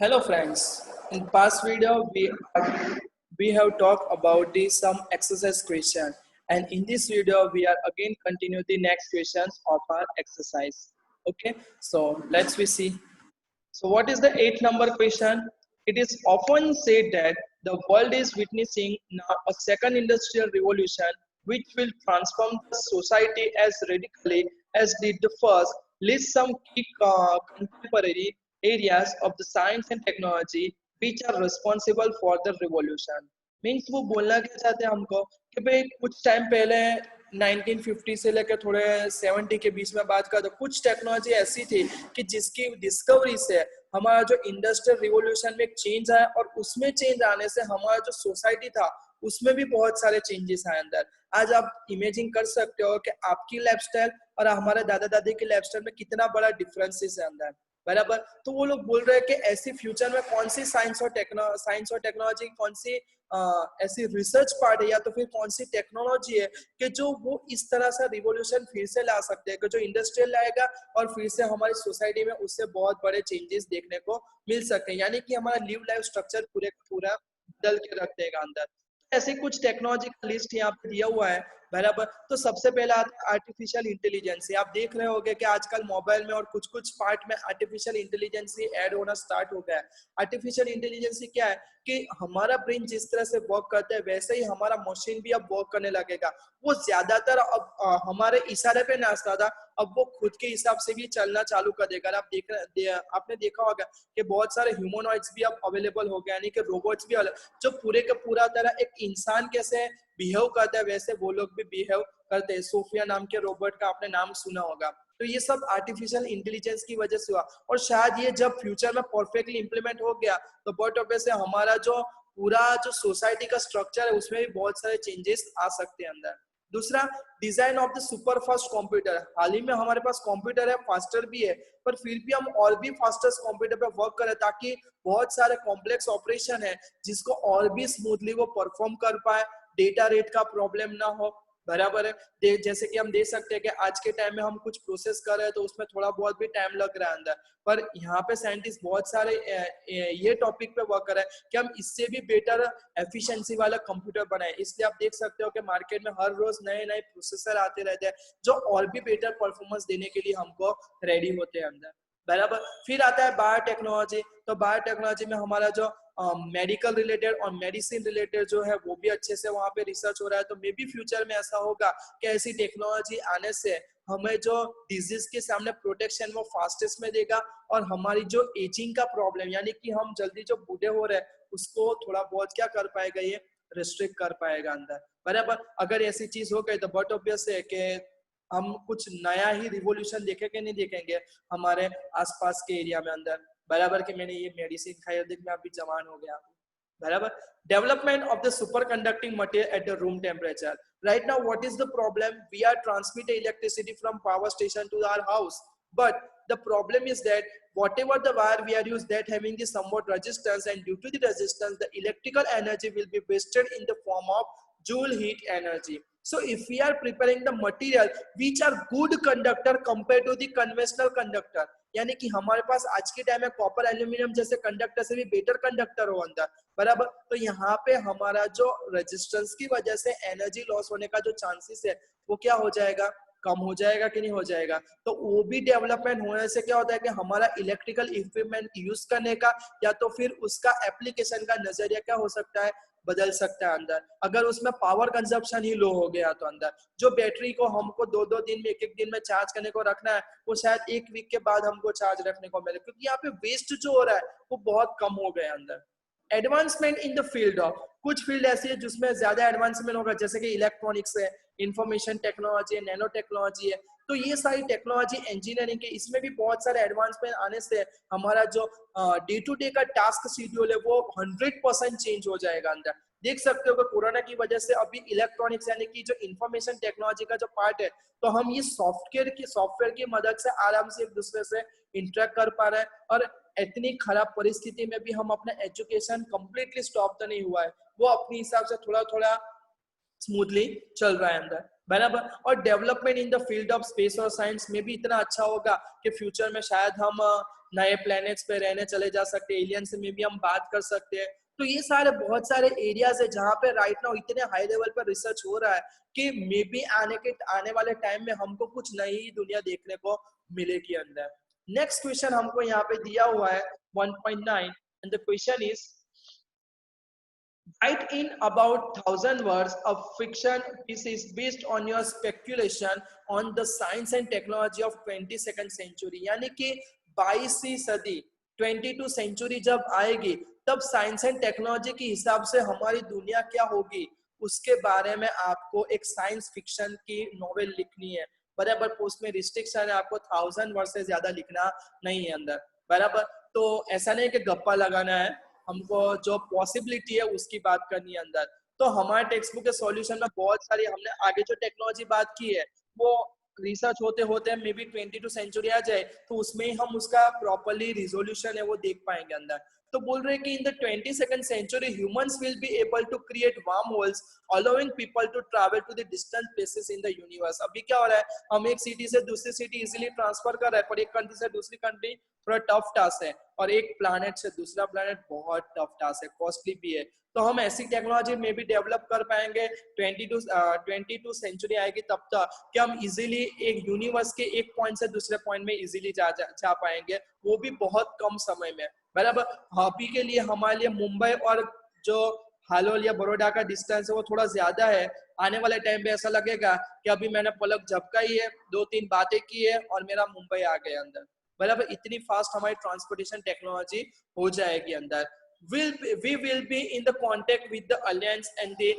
Hello friends. In past video we have talked about the some exercise question, and in this video we are again continue the next questions of our exercise. Okay, so let's we see. So what is the 8th number question? It is often said that the world is witnessing now a second industrial revolution which will transform the society as radically as did the first. List some key contemporary areas of the science and technology which are responsible for the revolution. Means वो बोलना क्या चाहते हैं हमको कि भाई कुछ time पहले 1950 से लेकर थोड़े 70 के बीच में बात कर तो कुछ टेक्नोलॉजी ऐसी थी कि जिसकी डिस्कवरी से हमारा जो इंडस्ट्रियल रिवॉल्यूशन में एक चेंज आया और उसमें चेंज आने से हमारा जो सोसाइटी था उसमें भी बहुत सारे चेंजेस आए अंदर। आज आप इमेजिन कर सकते हो कि आपकी लाइफस्टाइल और हमारे दादा दादी की लाइफस्टाइल में कितना बड़ा डिफरेंसेस है अंदर, बराबर। तो वो लोग बोल रहे हैं कि ऐसी फ्यूचर में कौन सी साइंस और टेक्नोलॉजी कौन सी ऐसी रिसर्च पार्ट है या तो फिर कौन सी टेक्नोलॉजी है कि जो वो इस तरह से रिवॉल्यूशन फिर से ला सकते हैं कि जो इंडस्ट्रियल लाएगा और फिर से हमारी सोसाइटी में उससे बहुत बड़े चेंजेस देखने को मिल सकते हैं, यानी कि हमारा लिव लाइफ स्ट्रक्चर पूरे का पूरा बदल के रख देगा अंदर। ऐसे कुछ टेक्नोलॉजी का लिस्ट यहाँ पे दिया हुआ है, बराबर। तो सबसे पहला आता है आर्टिफिशियल इंटेलिजेंस। आप देख रहे होंगे कि आजकल मोबाइल में और कुछ कुछ पार्ट में आर्टिफिशियल इंटेलिजेंस ऐड होना स्टार्ट हो गया है। आर्टिफिशियल इंटेलिजेंस क्या है कि हमारा ब्रेन जिस तरह से वर्क करता है वैसे ही हमारा मशीन भी अब वर्क करने लगेगा। वो ज्यादातर अब हमारे इशारे पे नाचता था, अब वो खुद के हिसाब से भी चलना चालू कर देगा। आपने देखा होगा कि बहुत सारे ह्यूमनॉइड्स भी अब अवेलेबल हो गए, यानी कि रोबोट्स भी जो पूरे का पूरा तरह एक इंसान कैसे बिहेव करता है वैसे वो लोग भी बिहेव करते हैं। सोफिया नाम के रोबोट का आपने नाम सुना होगा। तो ये सब आर्टिफिशियल इंटेलिजेंस की वजह से हुआ और शायद ये जब फ्यूचर में परफेक्टली इंप्लीमेंट हो गया तो बहुत ऑब्वियस है हमारा जो पूरा जो सोसाइटी का स्ट्रक्चर है उसमें भी बहुत सारे चेंजेस आ सकते हैं अंदर। दूसरा, design of the super fast computer. हाल ही में हमारे पास कंप्यूटर है, फास्टर भी है, पर फिर भी हम और भी फास्टेस्ट कंप्यूटर पे वर्क करें ताकि बहुत सारे कॉम्प्लेक्स ऑपरेशन है जिसको और भी स्मूथली वो परफॉर्म कर पाए, डेटा रेट का प्रॉब्लम ना हो, बराबर है। जैसे कि हम देख सकते हैं कि आज के टाइम में हम कुछ प्रोसेस कर रहे हैं तो उसमें थोड़ा बहुत भी टाइम लग रहा है अंदर, पर यहाँ पे साइंटिस्ट बहुत सारे ये टॉपिक पे वर्क कर रहे हैं कि हम इससे भी बेटर एफिशिएंसी वाला कंप्यूटर बनाए। इसलिए आप देख सकते हो कि मार्केट में हर रोज नए नए प्रोसेसर आते रहते हैं जो और भी बेटर परफॉर्मेंस देने के लिए हमको रेडी होते हैं अंदर, बराबर। फिर आता है बायोटेक्नोलॉजी। तो बायोटेक्नोलॉजी में हमारा जो मेडिकल रिलेटेड और मेडिसिन रिलेटेड जो है वो भी अच्छे से वहाँ पे रिसर्च हो रहा है। तो मे बी फ्यूचर में ऐसा होगा कि ऐसी टेक्नोलॉजी आने से हमें जो डिजीज के सामने प्रोटेक्शन वो फास्टेस्ट में देगा और हमारी जो एजिंग का प्रॉब्लम यानी कि हम जल्दी जो बूढ़े हो रहे हैं उसको थोड़ा बहुत क्या कर पाएगा, ये रिस्ट्रिक्ट कर पाएगा अंदर, बराबर। अगर ऐसी चीज हो गई तो बहुत ऑब्वियस है कि हम कुछ नया ही रिवॉल्यूशन देखेंगे नहीं देखेंगे हमारे आसपास के एरिया में अंदर, बराबर। कि मैंने ये मेडिसिन खाई और देख मैं अभी जवान हो गया, बराबर। Development of the super conducting material at the room temperature. Right now what is the problem, we are transmitting electricity from power station to our house, but the problem is that whatever the wire we are used that having the somewhat resistance, and due to the resistance the electrical energy will be wasted in the form of joule heat energy. So if we are preparing the material which are good conductor compared to the conventional conductor, यानी कि हमारे पास आज के time में copper aluminium जैसे conductor से भी better conductor हो अंदर, बराबर। तो यहाँ पे हमारा जो रेजिस्टेंस की वजह से एनर्जी लॉस होने का जो चांसेस है वो क्या हो जाएगा, कम हो जाएगा कि नहीं हो जाएगा। तो वो भी डेवलपमेंट होने से क्या होता है कि हमारा इलेक्ट्रिकल इक्विपमेंट यूज करने का या तो फिर उसका एप्लीकेशन का नजरिया क्या हो सकता है, बदल सकता है अंदर। अगर उसमें पावर कंजप्शन ही लो हो गया तो अंदर जो बैटरी को हमको दो दो दिन में एक एक दिन में चार्ज करने को रखना है वो शायद एक वीक के बाद हमको चार्ज रखने को मिले, क्योंकि यहाँ पे वेस्ट जो हो रहा है वो बहुत कम हो गया अंदर। Advancement in the field of, कुछ फील्ड ऐसी है जिसमें ज्यादा एडवांसमेंट होगा जैसे कि इलेक्ट्रॉनिक्स है, इंफॉर्मेशन टेक्नोलॉजी है, नैनो टेक्नोलॉजी है। तो ये सारी टेक्नोलॉजी इंजीनियरिंग के इसमें भी बहुत सारे एडवांसमेंट आने से हमारा जो डे टू डे का टास्क शेड्यूल है वो 100% चेंज हो जाएगा अंदर। देख सकते हो कि कोरोना की वजह से अभी इलेक्ट्रॉनिक्स यानी कि जो इंफॉर्मेशन टेक्नोलॉजी का जो पार्ट है तो हम ये सॉफ्टवेयर की मदद से आराम से एक दूसरे से इंटरेक्ट कर पा रहे हैं और इतनी खराब परिस्थिति में भी हम अपना एजुकेशन कंप्लीटली स्टॉप तो नहीं हुआ है, वो अपने हिसाब से थोड़ा थोड़ा स्मूथली चल रहा है अंदर। बराबर। और development in the field of space और साइंस में भी इतना अच्छा होगा कि फ्यूचर में शायद हम नए प्लैनेट्स पे रहने चले जा सकते हैं, एलियन से में भी हम बात कर सकते हैं। तो ये सारे बहुत सारे एरियाज है जहाँ पे राइट नाउ इतने हाई लेवल पर रिसर्च हो रहा है कि मे बी आने वाले टाइम में हमको कुछ नई दुनिया देखने को मिलेगी अंदर। नेक्स्ट क्वेश्चन हमको यहाँ पे दिया हुआ है 1.9 and the question is write in about 1,000 words of fiction piece is based on your speculation on the science and technology of 22nd century। यानी कि 22वीं सदी 22 सेंचुरी जब आएगी तब साइंस एंड टेक्नोलॉजी के हिसाब से हमारी दुनिया क्या होगी उसके बारे में आपको एक साइंस फिक्शन की नॉवेल लिखनी है। बराबर। पोस्ट में रिस्ट्रिक्शन है, आपको 1,000 वर्ड से ज्यादा लिखना नहीं है अंदर। बराबर। तो ऐसा नहीं कि गप्पा लगाना है, हमको जो पॉसिबिलिटी है उसकी बात करनी है अंदर। तो हमारे टेक्स्ट बुक के सॉल्यूशन में बहुत सारी हमने आगे जो टेक्नोलॉजी बात की है वो रिसर्च होते होते मे बी 22 सेंचुरी आ जाए तो उसमें ही हम उसका प्रॉपरली रिजोल्यूशन है वो देख पाएंगे अंदर। तो बोल रहे हैं कि in the 22nd century humans will be able to create worm holes allowing people to travel to the distant places in the universe. अभी क्या हो रहा है, हम एक सिटी से दूसरी सिटी इजीली ट्रांसफर कर रहे हैं, पर एक कंट्री से दूसरी कंट्री थोड़ा टफ टास्क है, और एक प्लैनेट से दूसरा प्लैनेट बहुत टफ टास्क है, कॉस्टली भी है। तो हम ऐसी टेक्नोलॉजी में भी डेवलप कर पाएंगे 22 सेंचुरी आएगी तब तक कि हम इजीली एक यूनिवर्स के एक पॉइंट से दूसरे पॉइंट में इजीली जा पाएंगे, वो भी बहुत कम समय में। बराबर। अभी के लिए हमारे लिए मुंबई और जो हालोल या बड़ौदा का डिस्टेंस है वो थोड़ा ज्यादा है। आने वाले टाइम पे ऐसा लगेगा कि अभी मैंने पलक झपकाई है, 2-3 बातें की है और मेरा मुंबई आ गया अंदर। बराबर। इतनी फास्ट हमारी ट्रांसपोर्टेशन टेक्नोलॉजी हो जाएगी अंदर। We will be in the contact with the alliance and they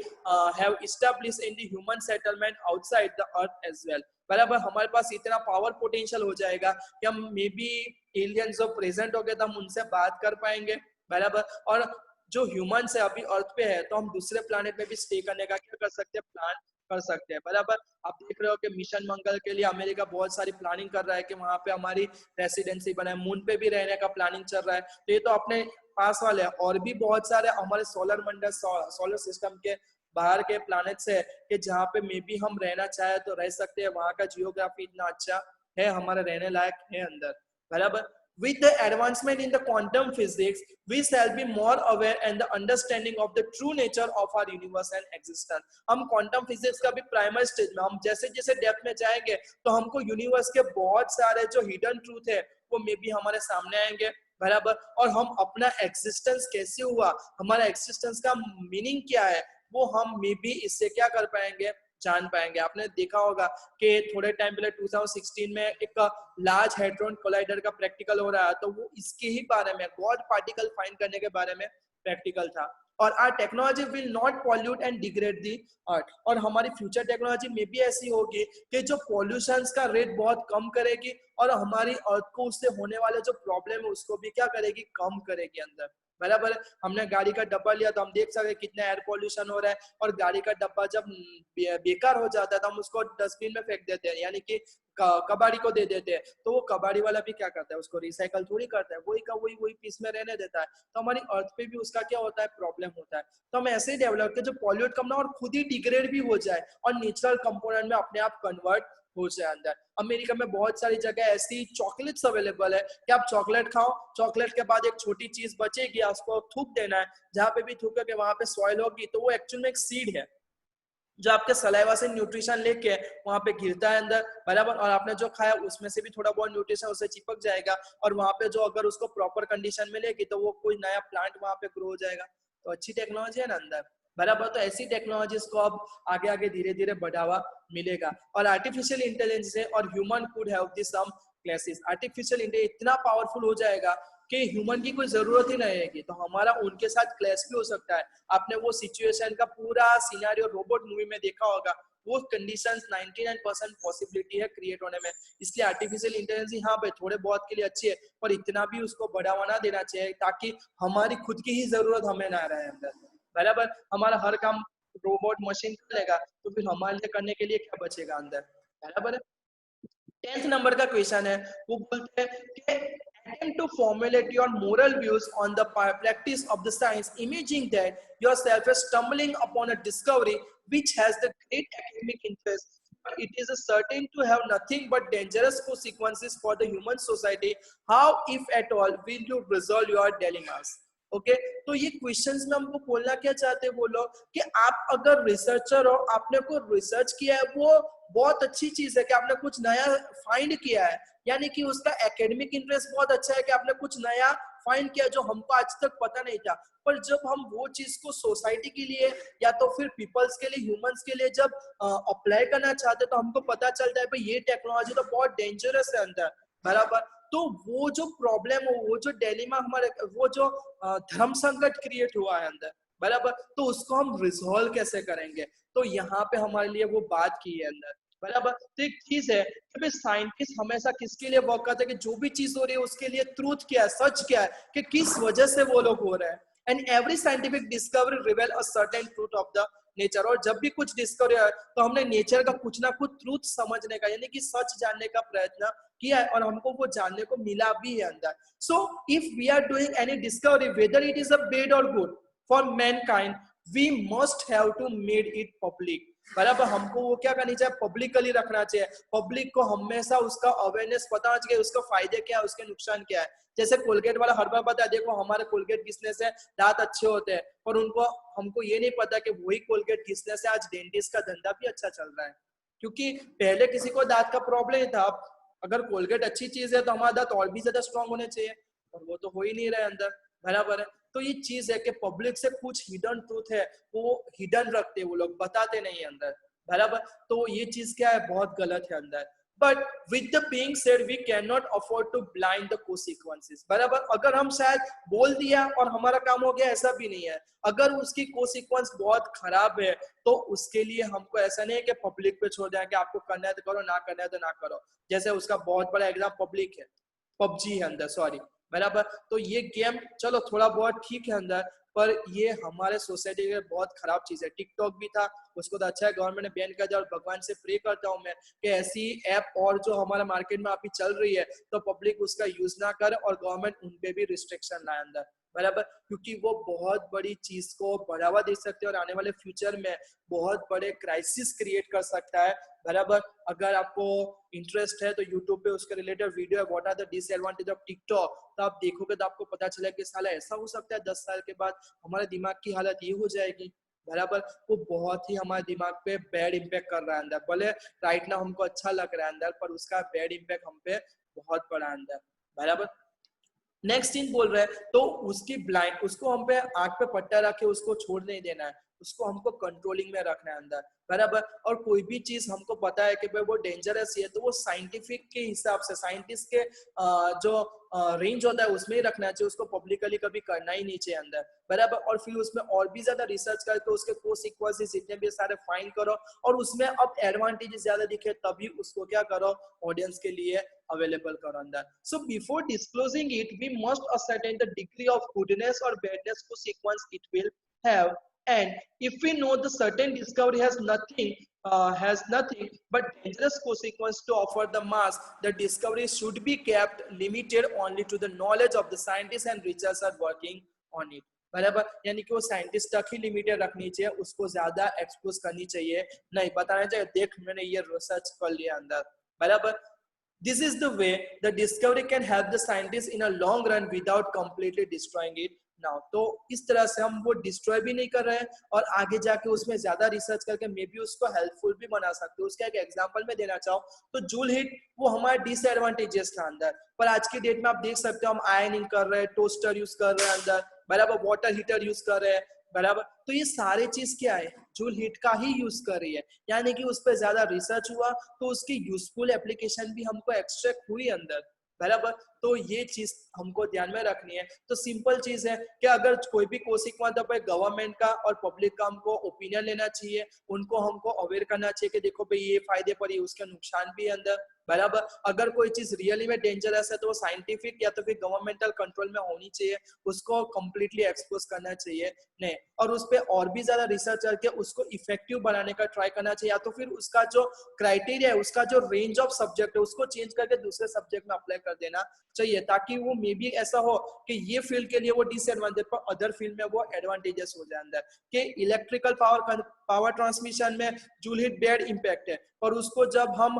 have established in the human settlement outside the earth as well। बराबर। हमारे पास इतना पावर पोटेंशियल हो जाएगा कि हम मे बी एलियंस जो प्रेजेंट हो गए तो हम उनसे बात कर पाएंगे। बराबर। और जो ह्यूमंस है अभी अर्थ पे है तो हम दूसरे प्लैनेट में भी स्टे करने का क्या कर सकते हैं, प्लान कर सकते हैं। बराबर। आप देख रहे हो कि मिशन मंगल के लिए अमेरिका बहुत सारी प्लानिंग कर रहा है कि वहां पे हमारी रेसिडेंसी बनाए, मून पे भी रहने का प्लानिंग चल रहा है। तो ये तो अपने पास वाले है, और भी बहुत सारे हमारे सोलर मंडल सोलर सिस्टम के बाहर के प्लैनेट्स है कि जहाँ पे मे बी हम रहना चाहे तो रह सकते हैं। वहां का जियोग्राफी इतना अच्छा है, हमारे रहने लायक है अंदर। बराबर। With the advancement in the quantum physics, we shall be more aware and the understanding of the true nature of our universe and existence। हम क्वांटम फिजिक्स का भी प्राइमरी स्टेज में, हम जैसे जैसे डेप्थ में जाएंगे तो हमको यूनिवर्स के बहुत सारे जो हिडन ट्रूथ है वो मे बी हमारे सामने आएंगे। बराबर। और हम अपना एग्जिस्टेंस कैसे हुआ, हमारा एग्जिस्टेंस का मीनिंग क्या है, वो हम मे बी इससे क्या कर पाएंगे, जान पाएंगे। आपने देखा होगा कि थोड़े टाइम पहले 2016 में एक लार्ज हेड्रोन कोलाइडर का प्रैक्टिकल हो रहा है, तो वो इसके ही बारे में, गॉड पार्टिकल फाइंड करने के बारे में प्रैक्टिकल था। और our technology will not pollute and degrade the earth. और हमारी फ्यूचर टेक्नोलॉजी में भी ऐसी होगी कि जो पॉल्यूशन का रेट बहुत कम करेगी और हमारी अर्थ को उससे होने वाले जो प्रॉब्लम है उसको भी क्या करेगी, कम करेगी अंदर। बराबर। हमने गाड़ी का डब्बा लिया तो हम देख सकते हैं कितना एयर पॉल्यूशन हो रहा है, और गाड़ी का डब्बा जब बेकार हो जाता है तो हम उसको डस्टबिन में फेंक देते हैं, यानी कि कबाड़ी को दे देते हैं। तो वो कबाड़ी वाला भी क्या करता है, उसको रिसाइकल थोड़ी करता है, वही का वही पीस में रहने देता है। तो हमारी अर्थ पे भी उसका क्या होता है, प्रॉब्लम होता है। तो हम ऐसे ही डेवलप करें जो पॉल्यूट कम ना और खुद ही डिग्रेड भी हो जाए और नेचुरल कंपोनेंट में अपने आप कन्वर्ट हो जाए अंदर। अमेरिका में बहुत सारी जगह ऐसी चॉकलेट्स अवेलेबल है कि आप चॉकलेट खाओ, चॉकलेट के बाद एक छोटी चीज बचेगी, उसको थूक देना है, जहां पे भी थूकोगे वहां पे सॉइल होगी, तो वो एक्चुअल में एक सीड है जो आपके सलाइवा से न्यूट्रिशन लेके वहां पे गिरता है अंदर। बराबर। और आपने जो खाया उसमें से भी थोड़ा बहुत न्यूट्रिशन उससे चिपक जाएगा, और वहां पे जो अगर उसको प्रॉपर कंडीशन में लेगी तो वो कोई नया प्लांट वहां पे ग्रो हो जाएगा। तो अच्छी टेक्नोलॉजी है ना अंदर। बराबर। तो ऐसी टेक्नोलॉजीज को अब आगे आगे धीरे धीरे बढ़ावा मिलेगा। और आर्टिफिशियल इंटेलिजेंस और human could have this some classes. Artificial intelligence इतना पावरफुल हो जाएगा कि ह्यूमन की कोई जरूरत ही नहीं रहेगी, तो हमारा उनके साथ क्लैश भी हो सकता है। आपने वो सिचुएशन का पूरा सिनेरियो रोबोट मूवी में देखा होगा, वो कंडीशंस 99% पॉसिबिलिटी है क्रिएट होने में। इसलिए आर्टिफिशियल इंटेलिजेंस हाँ भाई थोड़े बहुत के लिए अच्छी है, पर इतना भी उसको बढ़ावा ना देना चाहिए ताकि हमारी खुद की ही जरूरत हमें ना रहे अंदर। बराबर। हमारा हर काम रोबोट मशीन कर लेगा तो फिर हमारे लिए करने के लिए क्या बचेगा अंदर। बराबर। 10th नंबर का क्वेश्चन है, वो बोलते हैं कि attempt to formulate your moral views on the practice of the science, imagining that yourself as stumbling upon a discovery which has the great academic interest it is certain to have nothing but dangerous consequences for the human society. How, if at all, will you resolve your dilemmas? Okay तो ये questions में हमको बोलना क्या चाहते हैं वो लोग कि आप अगर रिसर्चर हो, आपने को रिसर्च किया है, वो बहुत अच्छी चीज है कि आपने कुछ नया फाइंड किया है, यानी कि उसका एकेडमिक इंटरेस्ट बहुत अच्छा है कि आपने कुछ नया फाइंड किया जो हमको आज तक पता नहीं था। पर जब हम वो चीज को सोसाइटी के लिए या तो फिर पीपल्स के लिए, ह्यूमंस के लिए जब अप्लाई करना चाहते तो हमको पता चलता है भाई ये टेक्नोलॉजी तो बहुत डेंजरस है अंदर, बराबर। तो वो जो प्रॉब्लम हो, वो जो डिलेमा हमारे, वो जो धर्म संकट क्रिएट हुआ है अंदर, बराबर, तो उसको हम रिजॉल्व कैसे करेंगे? तो यहाँ पे हमारे लिए वो बात की है अंदर, बराबर। तो एक चीज है कि साइंटिस्ट हमेशा किसके लिए वर्क करते हैं कि जो भी चीज हो रही है उसके लिए ट्रूथ क्या है, सच क्या है, कि किस वजह से वो लोग हो रहे हैं। And every scientific discovery रिवेल a certain truth of the nature. और जब भी कुछ डिस्कवरी है तो हमने नेचर का कुछ ना कुछ ट्रूथ समझने का, यानी कि सच जानने का प्रयत्न किया है और हमको वो जानने को मिला भी है अंदर। So if we are doing any discovery, whether it is a bad or good for mankind, we must have to made it public, बराबर। हमको वो क्या करनी चाहिए, पब्लिकली रखना चाहिए। पब्लिक को हमेशा उसका अवेयरनेस पता होना चाहिए, उसका फायदे क्या है, उसके नुकसान क्या है। जैसे कोलगेट वाला हर बार पता है, देखो हमारे कोलगेट घिसने से दांत अच्छे होते हैं, पर उनको हमको ये नहीं पता कि वही कोलगेट घिसने से आज डेंटिस्ट का धंधा भी अच्छा चल रहा है, क्योंकि पहले किसी को दांत का प्रॉब्लम था। अगर कोलगेट अच्छी चीज है तो हमारा दांत और भी ज्यादा स्ट्रांग होने चाहिए, और वो तो हो ही नहीं रहा है अंदर, बराबर है। तो ये चीज है कि पब्लिक से कुछ हिडन ट्रूथ है वो हिडन रखते हैं, वो लोग बताते नहीं है अंदर, बराबर। तो ये चीज क्या है, बहुत गलत है अंदर। But with the being said we can not afford to blind the consequences, बराबर। अगर हम शायद बोल दिया और हमारा काम हो गया, ऐसा भी नहीं है। अगर उसकी कोसिक्वेंस बहुत खराब है तो उसके लिए हमको ऐसा नहीं है कि पब्लिक पे छोड़ दें कि आपको करना है तो करो, ना करना है तो ना करो। जैसे उसका बहुत बड़ा एग्जाम पब्लिक है, पबजी है अंदर, सॉरी, बराबर। तो ये गेम चलो थोड़ा बहुत ठीक है अंदर, पर ये हमारे सोसाइटी के लिए बहुत खराब चीज है। टिकटॉक भी था, उसको तो अच्छा है गवर्नमेंट ने बैन कर दिया, और भगवान से प्रे करता हूँ मैं कि ऐसी ऐप और जो हमारे मार्केट में अभी चल रही है तो पब्लिक उसका यूज ना करे और गवर्नमेंट उन पे भी रिस्ट्रिक्शन लाए अंदर, बराबर। क्योंकि वो बहुत बड़ी चीज को बढ़ावा दे सकते हैं और आने वाले फ्यूचर में बहुत बड़े क्राइसिस क्रिएट कर सकता है, बराबर। अगर आपको इंटरेस्ट है तो यूट्यूब पे उसके रिलेटेड वीडियो है, what are the disadvantage of TikTok, तो आप देखोगे तो आपको पता चला कि साला ऐसा हो सकता है 10 साल के बाद हमारे दिमाग की हालत ये हो जाएगी, बराबर। वो बहुत ही हमारे दिमाग पे बैड इम्पैक्ट कर रहा है अंदर। भले राइट ना हमको अच्छा लग रहा है अंदर, पर उसका बैड इम्पैक्ट हम पे बहुत बड़ा अंदर, बराबर। नेक्स्ट चीज बोल रहे हैं तो उसकी ब्लाइंड, उसको हम पे आंख पे पट्टा रखे उसको छोड़ नहीं देना है, उसको हमको कंट्रोलिंग में रखना है अंदर, बराबर। और कोई भी चीज हमको पता है कि भाई वो डेंजरस है तो वो साइंटिफिक के हिसाब से, साइंटिस्ट के जो रेंज होता है उसमें ही रखना चाहिए, उसको पब्लिकली कभी करना ही नहीं चाहिए अंदर, बराबर। और फिर उसमें और भी ज्यादा रिसर्च करके उसके कोसिक्वेंसेस जितने भी सारे फाइंड करो, और उसमें अब एडवांटेजेस ज्यादा दिखे तभी उसको क्या करो, ऑडियंस के लिए अवेलेबल करो अंदर। So before disclosing it we must ascertain the degree of goodness or badness consequence it will have, and if we know the certain discovery has nothing but dangerous consequence to offer the mass, the discovery should be kept limited only to the knowledge of the scientists and researchers working on it, बराबर। यानी कि वो scientist तक ही limited रखनी चाहिए, उसको ज्यादा expose करनी चाहिए नहीं, बताना चाहिए देख मैंने ये रिसर्च कर लिया अंदर, बराबर। This is the way the discovery can help the scientists in a long run without completely destroying it now. तो इस तरह से हम वो डिस्ट्रॉय भी नहीं कर रहे हैं और आगे जाके उसमें ज्यादा रिसर्च करके मे बी उसको हेल्पफुल भी बना सकते हो। उसका एक एग्जांपल में देना चाहूँ तो जूल हीट वो हमारे डिसएडवांटेजेस था अंदर, पर आज की डेट में आप देख सकते हो हम आयनिंग कर रहे हैं, टोस्टर यूज कर रहे हैं अंदर, बराबर, वाटर हीटर यूज कर रहे हैं, बराबर। तो ये सारे चीज क्या है, जूल हीट का ही यूज कर रही है, यानी कि उस पर ज्यादा रिसर्च हुआ तो उसकी यूजफुल एप्लीकेशन भी हमको एक्सट्रैक्ट हुई अंदर, बराबर। तो ये चीज हमको ध्यान में रखनी है। तो सिंपल चीज है कि अगर कोई भी कोसिक्वेंस पे गवर्नमेंट का और पब्लिक का हमको ओपिनियन लेना चाहिए, उनको हमको अवेयर करना चाहिए कि देखो भाई ये फायदे पर ये उसके नुकसान भी है अंदर, बराबर। अगर कोई चीज रियली में डेंजरस है तो वो साइंटिफिक या तो फिर गवर्नमेंटल कंट्रोल में होनी चाहिए, उसको कंप्लीटली एक्सपोज करना चाहिए नहीं, और उस पर और भी ज्यादा रिसर्च करके उसको इफेक्टिव बनाने का ट्राई करना चाहिए, या तो फिर उसका जो क्राइटेरिया है, उसका जो रेंज ऑफ सब्जेक्ट है उसको चेंज करके दूसरे सब्जेक्ट में अप्लाई कर देना चाहिए, ताकि वो मे बी ऐसा हो कि ये फील्ड के लिए वो डिसएडवांटेज पर अदर फील्ड में वो एडवांटेजेस हो जाए अंदर, कि इलेक्ट्रिकल पावर ट्रांसमिशन में जूल हिट बैड इम्पैक्ट है, पर उसको जब हम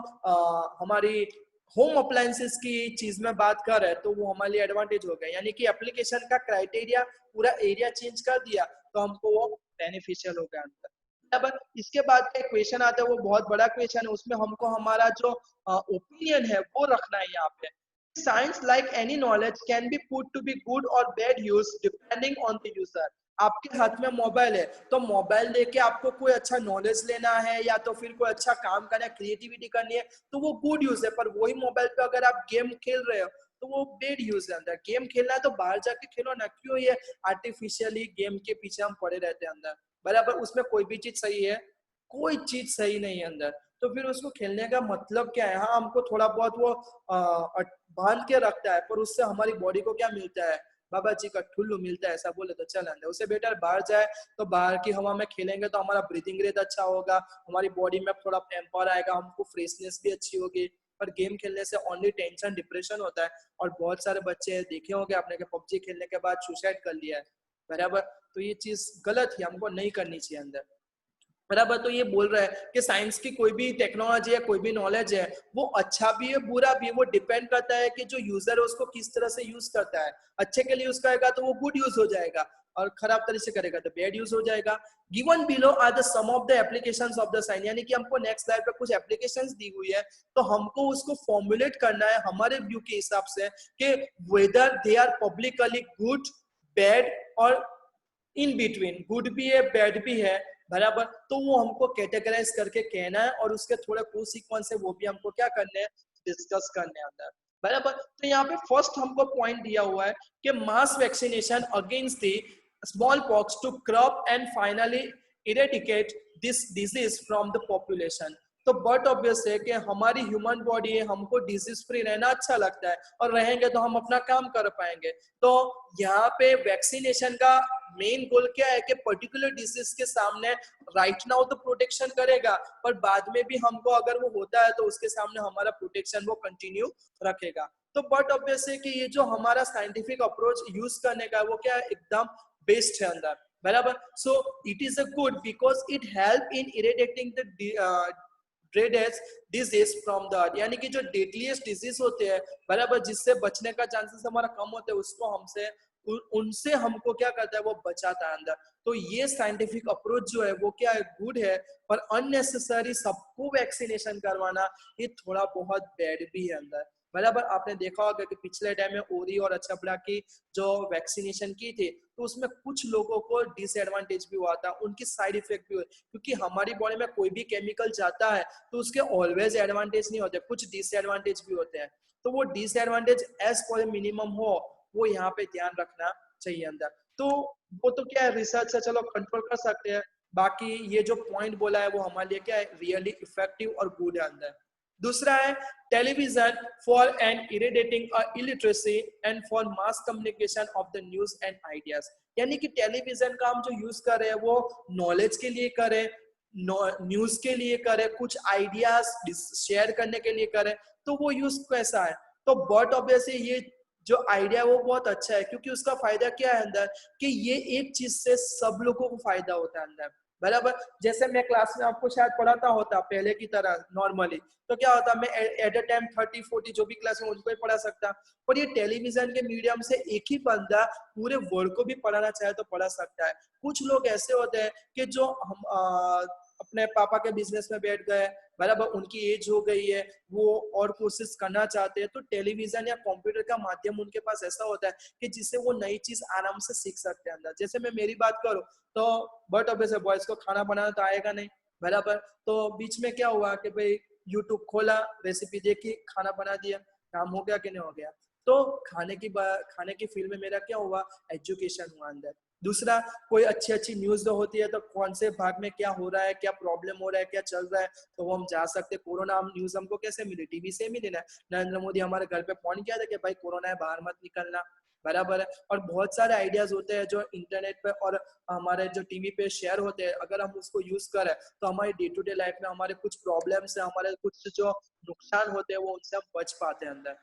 हमारी होम अप्लायंसेस की चीज में बात कर रहे हैं तो वो हमारे लिए एडवांटेज हो गया, यानी कि एप्लीकेशन का क्राइटेरिया पूरा एरिया चेंज कर दिया तो हमको वो बेनिफिशियल हो गया अंदर। अब इसके बाद का क्वेश्चन आता है, वो बहुत बड़ा क्वेश्चन है, उसमें हमको हमारा जो ओपिनियन है वो रखना है यहाँ पे। Science like any knowledge can be put to be good or bad use depending on the user. आपके हाथ में मोबाइल है तो मोबाइल लेके आपको कोई अच्छा नॉलेज लेना है या तो फिर कोई अच्छा काम करना है, क्रिएटिविटी करनी है, तो वो गुड यूज है। पर वही मोबाइल पे अगर आप गेम खेल रहे हो तो वो बेड यूज है अंदर। गेम खेलना है तो बाहर जाके खेलो ना, क्यों ये आर्टिफिशियली गेम के पीछे हम पड़े रहते हैं अंदर, बराबर। उसमें कोई भी चीज सही है, कोई चीज सही नहीं है अंदर, तो फिर उसको खेलने का मतलब क्या है। हाँ, हमको थोड़ा बहुत वो बांध के रखता है, पर उससे हमारी बॉडी को क्या मिलता है, बाबा जी का ठुल्लू मिलता है, ऐसा बोले तो चल अंदर। उससे बेटर बाहर जाए, तो बाहर की हवा में खेलेंगे तो हमारा ब्रीथिंग रेट अच्छा होगा, हमारी बॉडी में थोड़ा टेम्पर आएगा, हमको फ्रेशनेस भी अच्छी होगी। पर गेम खेलने से ओनली टेंशन डिप्रेशन होता है, और बहुत सारे बच्चे देखे होंगे आपने कि पबजी खेलने के बाद सुसाइड कर लिया है, बराबर। तो ये चीज गलत है, हमको नहीं करनी चाहिए अंदर, बराबर। तो ये बोल रहा है कि साइंस की कोई भी टेक्नोलॉजी है, कोई भी नॉलेज है, वो अच्छा भी है बुरा भी है, वो डिपेंड करता है कि जो यूजर है उसको किस तरह से यूज करता है। अच्छे के लिए यूज करेगा तो वो गुड यूज हो जाएगा, और खराब तरीके से करेगा तो बैड यूज हो जाएगा। Given below are the some of the applications of the science, यानी कि हमको नेक्स्ट स्लाइड पे कुछ एप्लीकेशंस दी हुई है, तो हमको उसको फॉर्मुलेट करना है हमारे व्यू के हिसाब से कि whether they are publicly good, bad और इन बिटवीन, गुड भी है बैड भी है, बराबर। तो वो हमको कैटेगराइज करके कहना है, और उसके थोड़े कुछ सीक्वेंस है वो भी हमको क्या करने हैं, डिस्कस करने हैं अंदर, बराबर। तो यहाँ पे फर्स्ट हमको पॉइंट दिया हुआ है कि mass vaccination against the smallpox to crop and finally eradicate this disease from the population. तो बट ऑब्वियस है कि हमारी ह्यूमन बॉडी है, हमको डिजीज फ्री रहना अच्छा लगता है, और रहेंगे तो हम अपना काम कर पाएंगे। तो यहाँ पे वैक्सीनेशन का मेन गोल क्या है कि पर्टिकुलर डिजीज के सामने राइट नाउ तो प्रोटेक्शन करेगा, पर बाद में भी हमको अगर वो होता है तो उसके सामने हमारा प्रोटेक्शन वो कंटिन्यू रखेगा। तो बट ऑब्वियस है कि ये जो हमारा साइंटिफिक अप्रोच यूज करने का वो क्या है, एकदम बेस्ट है अंदर, बराबर। So it is a good because it help in eradicating the deadliest disease from the earth, यानी कि जो डेडलीस्ट डिजीज होते हैं, बराबर, जिससे बचने का चांसेस हमारा कम होते हैं, उसको हमसे उनसे हमको क्या करता है, वो बचाता है अंदर। तो ये साइंटिफिक अप्रोच जो है वो क्या है, गुड है। पर अननेसेसरी सबको वैक्सीनेशन करवाना ये थोड़ा बहुत बैड भी है अंदर, बराबर। आपने देखा होगा कि पिछले टाइम में ओरी और अछबड़ा की जो वैक्सीनेशन की थी, तो उसमें कुछ लोगों को डिसएडवांटेज भी हुआ था, उनकी साइड इफेक्ट भी हुए, क्योंकि हमारी बॉडी में कोई भी केमिकल जाता है तो उसके ऑलवेज एडवांटेज नहीं होते, कुछ डिसएडवांटेज भी होते हैं। तो वो डिसएडवांटेज एज पर मिनिमम हो, वो यहाँ पे ध्यान रखना चाहिए अंदर। तो वो तो क्या है, रिसर्च से चलो कंट्रोल कर सकते हैं, बाकी ये जो पॉइंट बोला है वो हमारे लिए क्या है, रियली इफेक्टिव और गुड है अंदर। दूसरा है television for and eradicating illiteracy and for mass communication of the news and ideas, यानी कि टेलीविजन का हम जो यूज कर रहे हैं वो नॉलेज के लिए करें, न्यूज के लिए करें, कुछ आइडियाज शेयर करने के लिए करें, तो वो यूज कैसा है। तो बट ऑब्वियसली ये जो आइडिया है वो बहुत अच्छा है, क्योंकि उसका फायदा क्या है अंदर, कि ये एक चीज से सब लोगों को फायदा होता है अंदर, बराबर। जैसे मैं क्लास में आपको शायद पढ़ाता होता पहले की तरह नॉर्मली, तो क्या होता, मैं एट अ टाइम 30-40 जो भी क्लास में उनको ही पढ़ा सकता, पर ये टेलीविजन के मीडियम से एक ही बंदा पूरे वर्ल्ड को भी पढ़ाना चाहे तो पढ़ा सकता है। कुछ लोग ऐसे होते हैं कि जो हम अपने पापा के बिजनेस में बैठ गए, बराबर, उनकी एज हो गई है, वो और कोशिश करना चाहते हैं, तो टेलीविजन या कंप्यूटर का माध्यम उनके पास ऐसा होता है कि जिससे वो नई चीज आराम से सीख सकते हैं अंदर। जैसे मैं मेरी बात करूं तो बट ऑब्वियसली बॉयज को खाना बनाना तो आएगा नहीं, बराबर। तो बीच में क्या हुआ कि भाई यूट्यूब खोला, रेसिपी देखी, खाना बना दिया, काम हो गया कि नहीं हो गया। तो खाने की फील्ड में मेरा क्या हुआ, एजुकेशन हुआ अंदर। दूसरा, कोई अच्छी अच्छी न्यूज जो होती है तो कौन से भाग में क्या हो रहा है, क्या प्रॉब्लम हो रहा है, क्या चल रहा है, तो वो हम जा सकते हैं। कोरोना न्यूज हमको कैसे मिली, टीवी से मिली ना, नरेंद्र मोदी हमारे घर पे फोन किया था कि भाई कोरोना है, बाहर मत निकलना, बराबर है। और बहुत सारे आइडियाज होते हैं जो इंटरनेट पे और हमारे जो टीवी पे शेयर होते हैं, अगर हम उसको यूज करें तो हमारी डे टू डे लाइफ में हमारे कुछ प्रॉब्लम्स है, हमारे कुछ जो नुकसान होते हैं वो उनसे हम बच पाते हैं अंदर।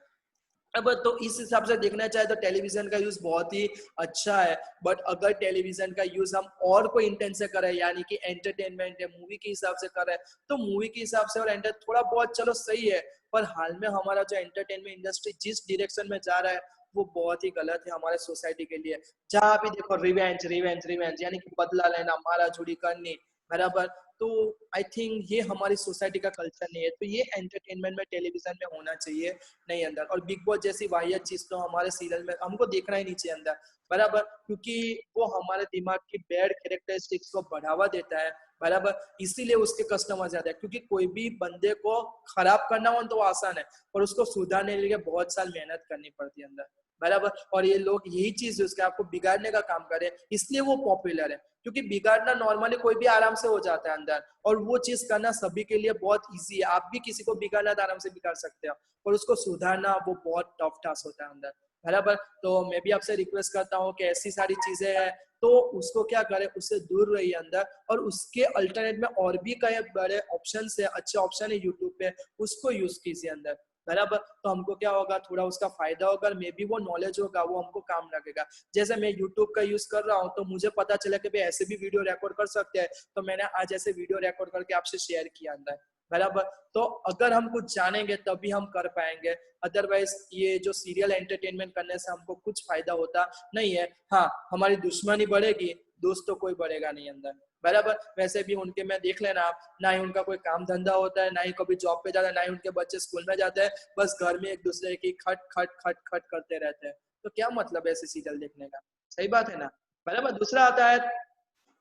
अब तो इस हिसाब से देखना चाहे तो टेलीविजन का यूज बहुत ही अच्छा है, बट अगर टेलीविजन का यूज हम और कोई इंटेंट से करें, यानी कि एंटरटेनमेंट है, मूवी के हिसाब से करें, तो मूवी के हिसाब से और एंटर थोड़ा बहुत चलो सही है, पर हाल में हमारा जो एंटरटेनमेंट इंडस्ट्री जिस डायरेक्शन में जा रहा है वो बहुत ही गलत है हमारे सोसाइटी के लिए। जहाँ भी देखो रिवेंज रिवेंज रिवेंज, यानी कि बदला लेना, मारा चूड़ी करनी, बराबर। तो आई थिंक ये हमारी सोसाइटी का कल्चर नहीं है, तो ये एंटरटेनमेंट में टेलीविजन में होना चाहिए नहीं अंदर। और बिग बॉस जैसी वाहियात चीज तो हमारे सीरियल में हमको देखना ही नहीं चाहिए अंदर, बराबर, क्योंकि वो हमारे दिमाग की बैड कैरेक्टरिस्टिक्स को बढ़ावा देता है, बराबर। इसीलिए उसके कस्टमर ज्यादा है, क्योंकि कोई भी बंदे को खराब करना हो तो आसान है, पर उसको सुधारने के लिए बहुत साल मेहनत करनी पड़ती है अंदर, बराबर। और ये लोग यही चीज उसके आपको बिगाड़ने का काम करे, इसलिए वो पॉपुलर है, क्योंकि बिगाड़ना नॉर्मली कोई भी आराम से हो जाता है अंदर, और वो चीज करना सभी के लिए बहुत इजी है। आप भी किसी को बिगाड़ना तो आराम से बिगाड़ सकते हो, और उसको सुधारना वो बहुत टफ टास्क होता है अंदर, बराबर। तो मैं भी आपसे रिक्वेस्ट करता हूँ कि ऐसी सारी चीजें हैं तो उसको क्या करें, उससे दूर रहिए अंदर, और उसके अल्टरनेट में और भी कई बड़े ऑप्शन है, अच्छे ऑप्शन है यूट्यूब पे, उसको यूज कीजिए अंदर, बराबर। तो हमको क्या होगा, थोड़ा उसका फायदा होगा, मे बी वो नॉलेज होगा, वो हमको काम लगेगा। जैसे मैं यूट्यूब का यूज कर रहा हूँ तो मुझे पता चला कि भाई ऐसे भी वीडियो रिकॉर्ड कर सकते हैं, तो मैंने आज ऐसे वीडियो रिकॉर्ड करके आपसे शेयर किया अंदर, बराबर। तो अगर हम कुछ जानेंगे तभी हम कर पाएंगे, अदरवाइज ये जो सीरियल एंटरटेनमेंट करने से हमको कुछ फायदा होता नहीं है। हाँ, हमारी दुश्मनी बढ़ेगी, दोस्त तो कोई बढ़ेगा नहीं अंदर, बराबर। वैसे भी उनके में देख लेना आप, ना ही उनका कोई काम धंधा होता है, ना ही कभी जॉब पे जाता है, ना ही उनके बच्चे स्कूल में जाते हैं, बस घर में एक दूसरे की खट खट खट खट करते रहते हैं। तो क्या मतलब है ऐसे सीरियल देखने का, सही बात है ना, बराबर। दूसरा आता है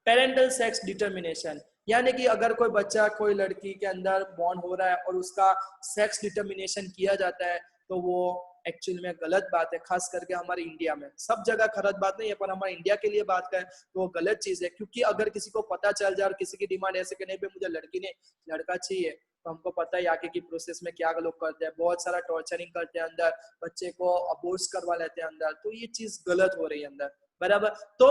पेरेंटल सेक्स डिटर्मिनेशन, यानी कि अगर कोई बच्चा कोई लड़की के अंदर बॉर्न हो रहा है और उसका सेक्स डिटर्मिनेशन किया जाता है, तो वो एक्चुअल में गलत बात है, खास करके हमारे इंडिया में। सब जगह गलत बात नहीं है, पर हमारे इंडिया के लिए बात करें तो वो गलत चीज है, क्योंकि अगर किसी को पता चल जाए और किसी की डिमांड ऐसे कि नहीं भाई मुझे लड़की नहीं लड़का चाहिए, तो हमको पता है आगे की प्रोसेस में क्या लोग करते हैं, बहुत सारा टॉर्चरिंग करते हैं अंदर, बच्चे को अबोर्स करवा लेते हैं अंदर, तो ये चीज गलत हो रही है अंदर, बराबर। तो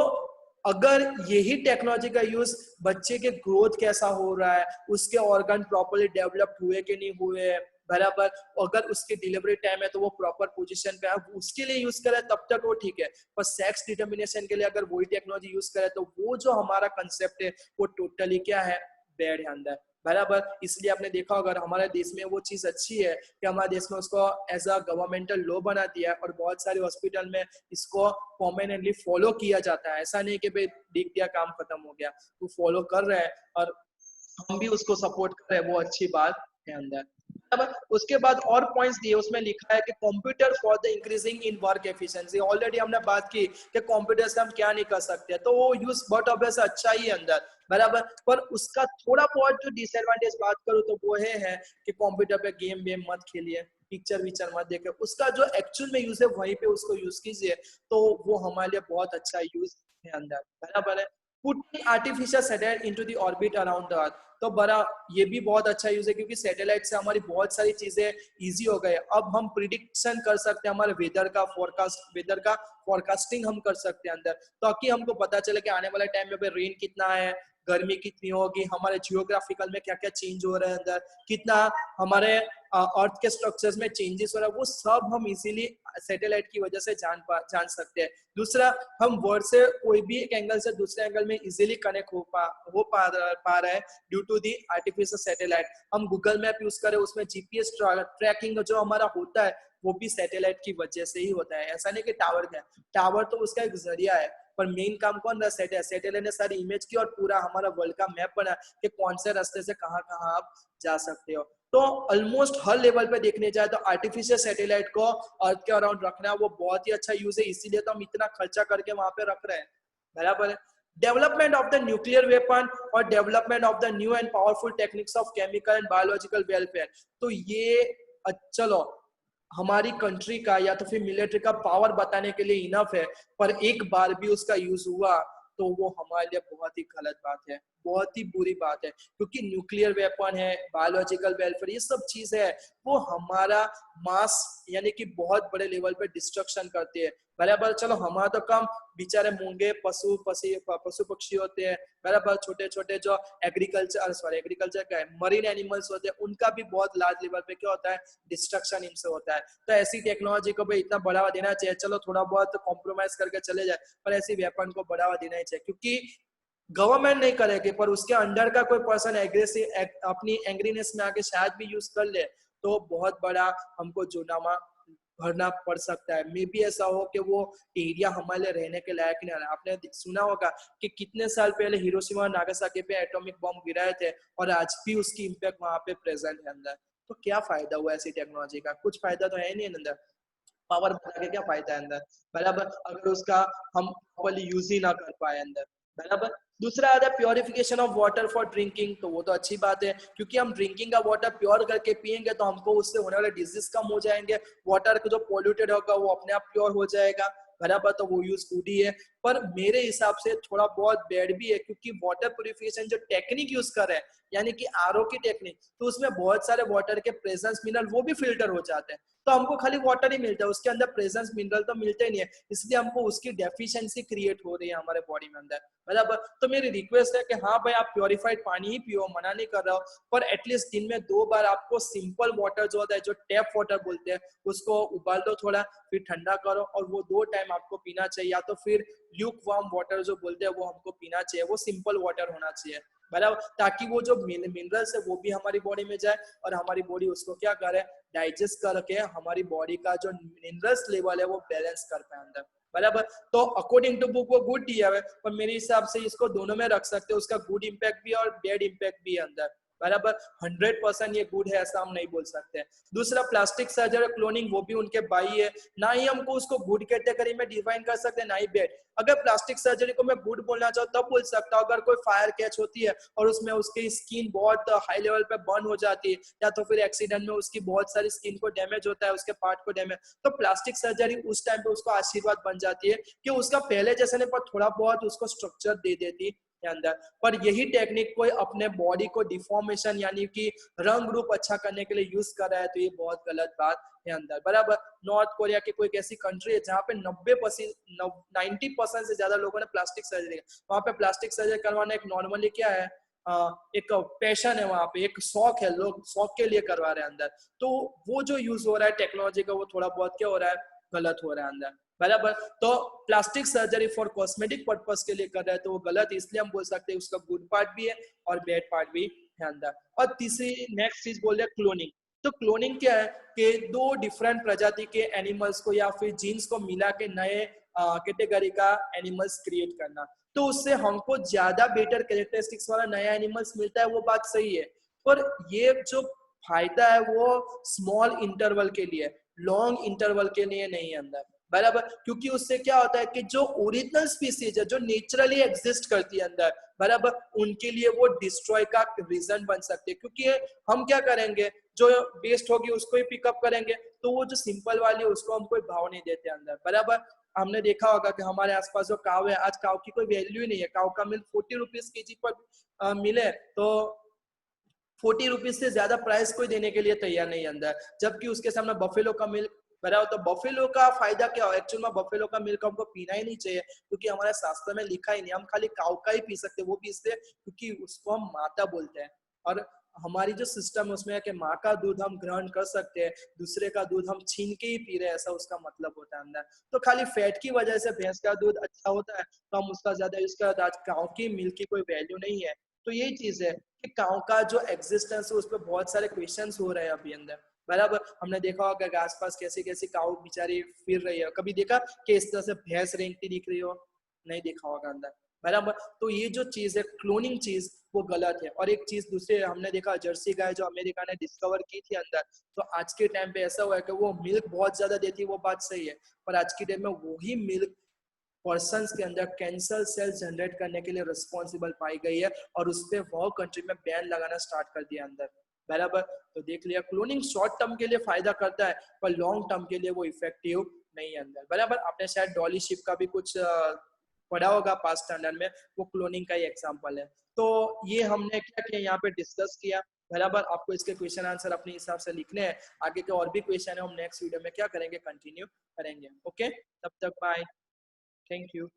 अगर यही टेक्नोलॉजी का यूज बच्चे के ग्रोथ कैसा हो रहा है, उसके ऑर्गन प्रॉपरली डेवलप हुए कि नहीं हुए, बराबर, अगर उसकी डिलीवरी टाइम है तो वो प्रॉपर पोजीशन पे है, उसके लिए यूज करे तब तक वो ठीक है। पर सेक्स डिटर्मिनेशन के लिए अगर वही टेक्नोलॉजी यूज करे तो वो जो हमारा कंसेप्ट है वो टोटली क्या है, बैड है अंदर, बराबर। इसलिए आपने देखा अगर हमारे देश में वो चीज अच्छी है कि हमारे देश में उसको एज अ गवर्नमेंटल लॉ बना दिया है, और बहुत सारे हॉस्पिटल में इसको परमानेंटली फॉलो किया जाता है। ऐसा नहीं कि भाई देख दिया काम खत्म हो गया, वो फॉलो कर रहे हैं और हम भी उसको सपोर्ट कर रहे हैं, वो अच्छी बात है अंदर। अब उसके बाद और पॉइंट्स दिए, उसमें लिखा है कि computer for the increasing in work efficiency. Already हमने बात की कि कंप्यूटर से हम क्या नहीं कर सकते, तो वो यूज बट ऑब्वियस अच्छा ही है अंदर, बराबर। पर उसका थोड़ा बहुत जो डिसएडवांटेज बात करूँ तो वो है कि कंप्यूटर पे गेम वेम मत खेलिए, पिक्चर विक्चर मत देखे, उसका जो एक्चुअल में यूज है वहीं पे उसको यूज कीजिए, तो वो हमारे लिए बहुत अच्छा यूज है अंदर, बराबर है। Putting artificial satellite into the orbit around the earth, तो बड़ा ये भी बहुत अच्छा यूज है, क्योंकि सैटेलाइट से हमारी बहुत सारी चीजें इजी हो गए। अब हम प्रिडिक्शन कर सकते हैं, हमारे वेदर का फोरकास्टिंग हम कर सकते हैं अंदर, ताकि हमको पता चले कि आने वाले टाइम में रेन कितना है, गर्मी कितनी होगी, हमारे जियोग्राफिकल में क्या क्या चेंज हो रहा है अंदर, कितना हमारे अर्थ के स्ट्रक्चर्स में चेंजेस हो रहा है, वो सब हम इजीली सैटेलाइट की वजह से जान सकते हैं। दूसरा, हम वर्ड से कोई भी एक एंगल से दूसरे एंगल में इजीली कनेक्ट हो पा रहा है due to the artificial satellite. हम गूगल मैप यूज करें, उसमें जीपीएस ट्रैकिंग जो हमारा होता है वो भी सैटेलाइट की वजह से ही होता है। ऐसा नहीं कि टावर का, टावर तो उसका एक जरिया है, पर मेन काम कौन रहा, सैटेलाइट ने सारी इमेज की और पूरा हमारा वर्ल्ड का मैप बना कि कौन से रास्ते से कहाँ कहाँ आप जा सकते हो। तो ऑलमोस्ट हर लेवल पे देखने जाए तो आर्टिफिशियल सैटेलाइट को अर्थ के अराउंड रखना वो बहुत ही अच्छा यूज है, इसीलिए तो हम इतना खर्चा करके वहां पे रख रहे हैं, बराबर है। Development of the nuclear weapon और development of the new and powerful techniques of chemical and biological welfare, तो ये चलो हमारी कंट्री का या तो फिर मिलिट्री का पावर बताने के लिए इनफ है, पर एक बार भी उसका यूज हुआ तो वो हमारे लिए बहुत ही गलत बात है, बहुत ही बुरी बात है, क्योंकि न्यूक्लियर वेपन है, बायोलॉजिकल वेलफेयर, ये सब चीजें है वो हमारा मास यानी कि बहुत बड़े लेवल पे डिस्ट्रक्शन करती है। बराबर, चलो हमारा तो कम, बेचारे मूंगे पशु पक्षी होते हैं, बराबर, छोटे छोटे जो एग्रीकल्चर का है, मरीन एनिमल्स होते हैं, उनका भी बहुत लार्ज लेवल पे क्या होता है, डिस्ट्रक्शन इनसे होता है। तो ऐसी टेक्नोलॉजी को भी इतना बढ़ावा देना चाहिए, चलो थोड़ा बहुत कॉम्प्रोमाइज करके चले जाए, पर ऐसी वेपन को बढ़ावा देना ही चाहिए, क्योंकि गवर्नमेंट नहीं करेगी पर उसके अंडर का कोई पर्सन एग्रेसिव अपनी एंग्रीनेस में आके शायद भी यूज कर ले, तो बहुत बड़ा हमको जुर्माना भरना पड़ सकता है। मे बी ऐसा हो कि वो एरिया हमारे लिए रहने के लायक नहीं रहा। आपने सुना होगा कि कितने साल पहले हिरोशिमा और नागासाकी पे एटॉमिक बम गिराए थे और आज भी उसकी इम्पैक्ट वहां पे प्रेजेंट है अंदर। तो क्या फायदा हुआ ऐसी टेक्नोलॉजी का? कुछ फायदा तो है नहीं अंदर। पावर बना के क्या फायदा है अंदर, बराबर, अगर उसका हम प्रॉपर्ली यूज ही ना कर पाए अंदर, बराबर। दूसरा आता है purification of water for drinking, तो वो तो अच्छी बात है, क्योंकि हम ड्रिंकिंग का वाटर प्योर करके पियेंगे तो हमको उससे होने वाले डिजीज कम हो जाएंगे, वाटर जो पोल्यूटेड होगा वो अपने आप प्योर हो जाएगा, बराबर, तो वो यूज गुड ही है। पर मेरे हिसाब से थोड़ा बहुत बैड भी है, क्योंकि वाटर प्योरिफिकेशन जो टेक्निक यूज कर रहे हैं, यानी कि आरओ की टेक्निक, तो उसमें बहुत सारे वाटर के प्रेजेंस मिनरल वो भी फिल्टर हो जाते हैं, तो हमको खाली वाटर ही मिलता है, उसके अंदर प्रेजेंस मिनरल तो मिलते ही नहीं है, इसलिए हमको उसकी डेफिशिएंसी क्रिएट हो रही है हमारे बॉडी में अंदर, बराबर। तो मेरी रिक्वेस्ट है कि हाँ भाई, आप प्योरीफाइड पानी ही पियो, मना नहीं कर रहा हूँ, पर एटलीस्ट दिन में 2 बार आपको सिंपल वाटर जो होता है, जो टैप वाटर बोलते हैं, उसको उबाल दो थोड़ा, फिर ठंडा करो और वो 2 टाइम आपको पीना चाहिए, या तो फिर ल्यूक वार्म वाटर जो बोलते हैं वो हमको पीना चाहिए, वो सिंपल वाटर होना चाहिए, बराबर, ताकि वो जो मिनरल्स है वो भी हमारी बॉडी में जाए और हमारी बॉडी उसको क्या करे, डाइजेस्ट करके हमारी बॉडी का जो मिनरल्स लेवल है वो बैलेंस कर पाए अंदर, बराबर। तो अकॉर्डिंग टू बुक वो गुड दिया है, पर मेरे हिसाब से इसको दोनों में रख सकते हैं, उसका गुड इम्पैक्ट भी और बैड इम्पैक्ट भी है अंदर, बराबर। 100% ये गुड है ऐसा हम नहीं बोल सकते। दूसरा, प्लास्टिक सर्जरी क्लोनिंग, वो भी उनके बाई है, ना ही हमको उसको गुड कैटेगरी में डिफाइन कर सकते हैं, ना ही बैड। अगर प्लास्टिक सर्जरी को मैं गुड बोलना चाहूँ तब बोल सकता हूँ, अगर कोई फायर कैच होती है और उसमें उसकी स्किन बहुत हाई लेवल पे बर्न हो जाती है, या तो फिर एक्सीडेंट में उसकी बहुत सारी स्किन को डैमेज होता है, उसके पार्ट को डैमेज, तो प्लास्टिक सर्जरी उस टाइम पे उसको आशीर्वाद बन जाती है कि उसका पहले जैसे नहीं पर थोड़ा बहुत उसको स्ट्रक्चर दे देती है अंदर। पर यही टेक्निक कोई अपने बॉडी को डिफॉर्मेशन यानी कि रंग रूप अच्छा करने के लिए यूज कर रहा है, तो ये बहुत गलत बात है अंदर, बराबर। नॉर्थ कोरिया की कोई ऐसी कंट्री है जहाँ पे 90% से ज्यादा लोगों ने प्लास्टिक सर्जरी, वहां पे प्लास्टिक सर्जरी करवाना एक नॉर्मली क्या है, एक पैशन है, वहां पे एक शौक है, लोग शौक के लिए करवा रहे हैं अंदर। तो वो जो यूज हो रहा है टेक्नोलॉजी का, वो थोड़ा बहुत क्या हो रहा है, गलत हो रहा है अंदर, बराबर। तो plastic surgery for cosmetic purpose के लिए कर रहा है तो वो गलत, इसलिए हम बोल सकते हैं उसका गुड पार्ट भी है और बैड पार्ट भी है अंदर। और तीसरी नेक्स्ट चीज बोल रहे हैं क्लोनिंग। तो क्लोनिंग क्या है कि 2 डिफरेंट प्रजाति के एनिमल्स को या फिर जीन्स को मिला के नए कैटेगरी का एनिमल्स क्रिएट करना, तो उससे हमको ज्यादा बेटर कैरेक्टरिस्टिक्स वाला नया एनिमल्स मिलता है, वो बात सही है। पर ये जो फायदा है वो स्मॉल इंटरवल के लिए, लॉन्ग इंटरवल के लिए नहीं है अंदर, बराबर। क्योंकि उससे क्या होता है कि जो ओरिजिनल स्पीसीज है, जो नेचुरली एग्जिस्ट करती है अंदर, बराबर, उनके लिए वो डिस्ट्रॉय का रीजन बन सकते हैं। क्योंकि हम क्या करेंगे, जो वेस्ट होगी उसको ही पिकअप करेंगे, तो वो जो सिंपल वाली है उसको हम कोई भाव नहीं देते अंदर, बराबर। हमने देखा होगा कि हमारे आसपास जो काव है, आज काव की कोई वैल्यू ही नहीं है, काव का मिल्क 40 रुपीज केजी पर मिले तो 40 रुपीज से ज्यादा प्राइस कोई देने के लिए तैयार नहीं अंदर, जबकि उसके सामने बफेलो का मिल्क भरा। तो बफेलो का फायदा क्या हो, एक्चुअल में बफेलो का मिल्क हमको पीना ही नहीं चाहिए, क्योंकि हमारे शास्त्र में लिखा ही नहीं, हम खाली काऊ का ही पी सकते हैं, वो भी इसलिए क्योंकि उसको हम माता बोलते हैं। और हमारी जो सिस्टम है उसमें है कि माँ का दूध हम ग्रहण कर सकते हैं, दूसरे का दूध हम छीन के ही पी रहे हैं, ऐसा उसका मतलब होता है अंदर। तो खाली फैट की वजह से भैंस का दूध अच्छा होता है तो हम उसका ज्यादा यूज करते हैं, आज काऊ की मिल्क की कोई वैल्यू नहीं है। तो यही चीज है कि काऊ का जो एग्जिस्टेंस है उस पर बहुत सारे क्वेश्चंस हो रहे हैं अभी अंदर, बराबर। हमने देखा होगा कि आसपास कैसी कैसी काऊ बेचारी फिर रही है, कभी देखा कि इस तरह से भैंस रेंगती दिख रही हो? नहीं देखा होगा अंदर, बराबर। तो ये जो चीज है क्लोनिंग चीज, वो गलत है। और एक चीज दूसरे हमने देखा, जर्सी गाय जो अमेरिका ने डिस्कवर की थी अंदर, तो आज के टाइम पे ऐसा हुआ है कि वो मिल्क बहुत ज्यादा देती है, वो बात सही है, पर आज के टाइम में वही मिल्क पर्सन के अंदर कैंसर सेल्स जनरेट करने के लिए रिस्पॉन्सिबल पाई गई है, और उस पर वो कंट्री में बैन लगाना स्टार्ट कर दिया अंदर, बराबर। तो देख लिया, क्लोनिंग शॉर्ट टर्म के लिए फायदा करता है पर लॉन्ग टर्म के लिए वो इफेक्टिव नहीं है अंदर, बराबर। आपने शायद डॉली शिप का भी कुछ पढ़ा होगा पास्ट स्टैंडर्ड में, वो क्लोनिंग का ही एग्जाम्पल है। तो ये हमने क्या किया यहाँ पे डिस्कस किया। बराबर, आपको इसके क्वेश्चन आंसर अपने हिसाब से लिखने हैं। आगे के और भी क्वेश्चन है हम नेक्स्ट वीडियो में क्या करेंगे, कंटिन्यू करेंगे। ओके, तब तक बाय, थैंक यू।